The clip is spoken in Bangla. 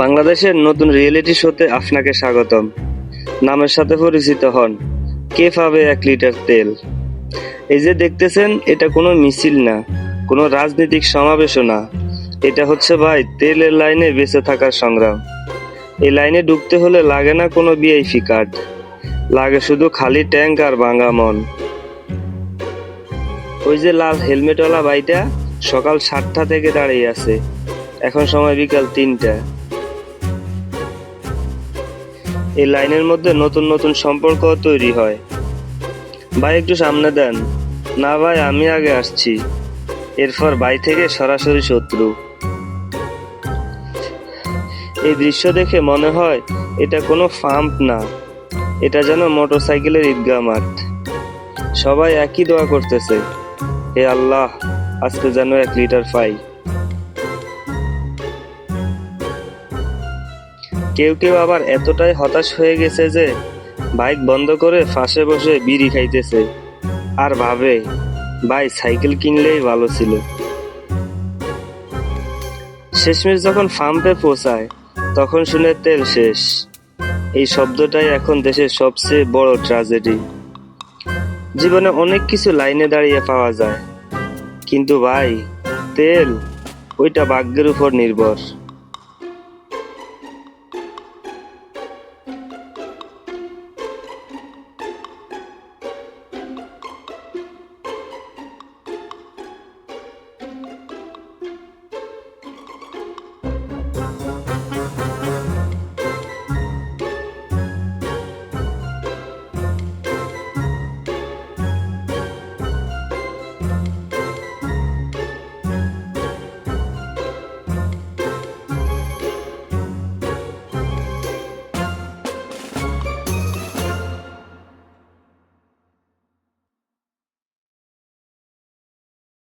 বাংলাদেশের নতুন রিয়েলিটি শোতে আপনাকে স্বাগতম। নামের সাথে পরিচিত হন। কে পাবে 1 লিটার তেল? এই যে দেখতেছেন, এটা কোনো মিছিল না, কোনো রাজনৈতিক সমাবেশও না। এটা হচ্ছে ভাই তেলের লাইনে বেঁচে থাকার সংগ্রাম। এই লাইনে ঢুকতে হলে লাগে না কোনো ভিআইপি কার্ড, লাগে শুধু খালি ট্যাঙ্ক আর ভাঙা মন। ওই যে লাল হেলমেটওয়ালা ভাইটা সকাল 7টা থেকে দাঁড়িয়ে আছে, এখন সময় বিকাল 3টা। এই লাইনের মধ্যে নতুন নতুন সম্পর্ক তৈরি হয়। ভাই একটু সামনে দেন। না ভাই আমি আগে আসছি। এরপর ভাই থেকে সরাসরি শত্রু। এই দৃশ্য দেখে মনে হয় এটা কোনো পাম্প না, এটা যেন মোটরসাইকেলের ঈদগাহ মাঠ। সবাই একই দোয়া করতেছে, হে আল্লাহ আজকে যেন 1 লিটার পাই। কেউ কেউ আবার এতটাই হতাশ হয়ে গেছে যে বাইক বন্ধ করে পাশে বসে বিড়ি খাইতেছে আর ভাবে, ভাই সাইকেল কিনলেই ভালো ছিল। শেষমেশ যখন পাম্পে পৌঁছায় তখন শুনে তেল শেষ। এই শব্দটাই এখন দেশের সবচেয়ে বড় ট্র্যাজেডি। জীবনে অনেক কিছু লাইনে দাঁড়িয়ে পাওয়া যায়, কিন্তু ভাই তেল, ওইটা ভাগ্যের উপর নির্ভর।